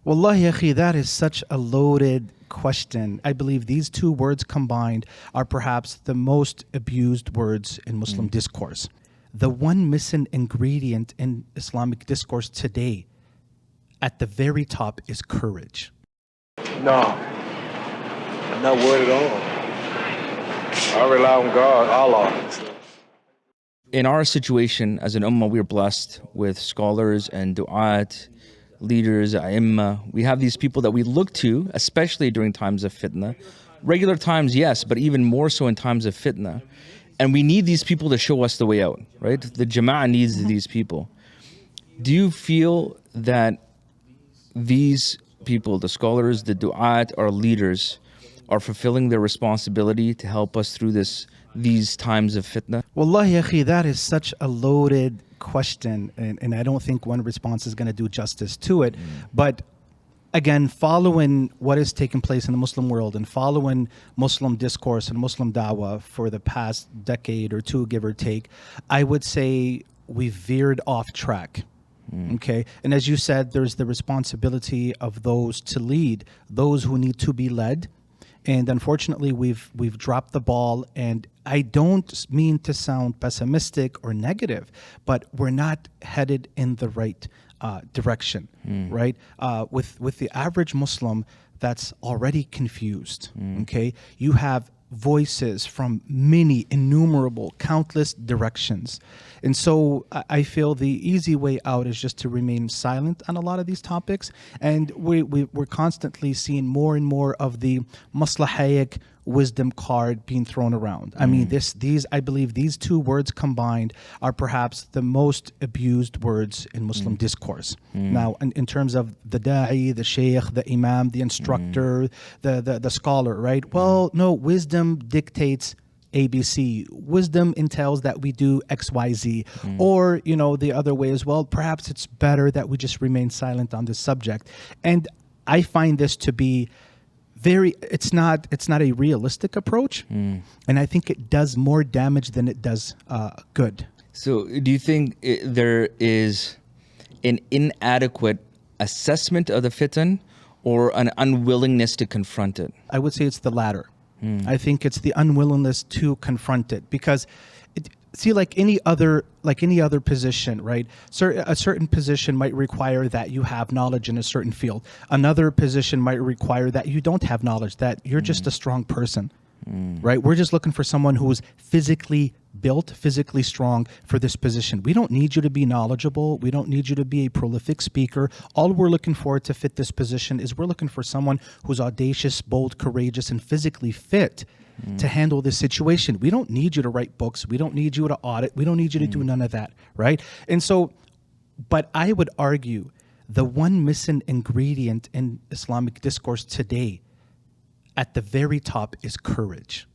Wallahi, akhi, that is such a loaded question. I believe these two words combined are perhaps the most abused words in Muslim discourse. The one missing ingredient in Islamic discourse today, at the very top, is courage. No, I'm not worried at all. I rely on God, Allah. In our situation as an ummah, we're blessed with scholars and du'at, leaders, a'imma. We have these people that we look to, especially during times of fitna. Regular times, yes, but even more so in times of fitna. And we need these people to show us the way out, right? The jama'ah needs these people. Do you feel that these people, the scholars, the du'at, our leaders, are fulfilling their responsibility to help us through these times of fitna? Wallahi, akhi, that is such a loaded question, and I don't think one response is going to do justice to it. But again, following what has taken place in the Muslim world and following Muslim discourse and Muslim da'wah for the past decade or two, give or take, I would say we've veered off track. Okay. And as you said, there's the responsibility of those to lead, those who need to be led. And unfortunately, we've dropped the ball. And I don't mean to sound pessimistic or negative, but we're not headed in the right direction, right? With the average Muslim that's already confused, okay? You have voices from many, innumerable, countless directions. And so I feel the easy way out is just to remain silent on a lot of these topics. And we're constantly seeing more and more of the maslahayak wisdom card being thrown around. I mean, I believe these two words combined are perhaps the most abused words in Muslim discourse. Now, in terms of the da'i, the shaykh, the imam, the instructor, the scholar, right? Well, no, wisdom dictates ABC. Wisdom entails that we do XYZ. Or, the other way as well, perhaps it's better that we just remain silent on this subject. And I find this to be it's not a realistic approach, and I think it does more damage than it does good. So do you think there is an inadequate assessment of the fitan or an unwillingness to confront it? I would say it's the latter. I think it's the unwillingness to confront it, because like any other position, right? A certain position might require that you have knowledge in a certain field. Another position might require that you don't have knowledge, that you're just a strong person, right? We're just looking for someone who is physically built, physically strong for this position. We don't need you to be knowledgeable. We don't need you to be a prolific speaker. All we're looking for to fit this position is we're looking for someone who's audacious, bold, courageous, and physically fit to handle this situation. We don't need you to write books. We don't need you to audit. We don't need you to do none of that, right? And so, but I would argue the one missing ingredient in Islamic discourse today, at the very top, is courage.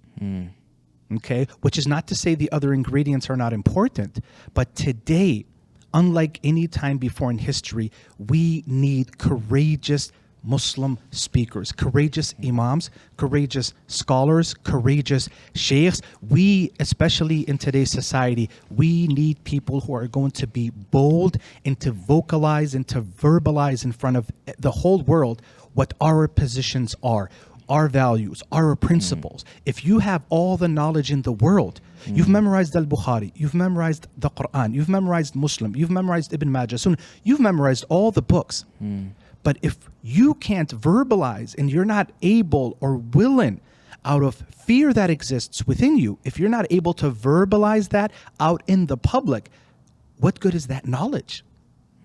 Okay? Which is not to say the other ingredients are not important, but today, unlike any time before in history, we need courageous Muslim speakers, courageous imams, courageous scholars, courageous sheikhs. We, especially in today's society, we need people who are going to be bold and to vocalize and to verbalize in front of the whole world what our positions are, our values, our principles. If you have all the knowledge in the world, you've memorized Al-Bukhari, you've memorized the Quran, you've memorized Muslim, you've memorized Ibn Majah, Sunnah, you've memorized all the books. But if you can't verbalize and you're not able or willing, out of fear that exists within you, if you're not able to verbalize that out in the public, what good is that knowledge?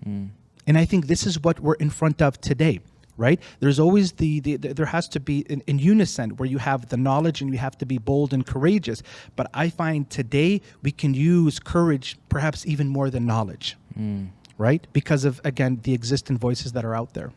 And I think this is what we're in front of today, right? There's always there has to be in unison where you have the knowledge and you have to be bold and courageous. But I find today we can use courage perhaps even more than knowledge. Right? Because of, again, the existing voices that are out there.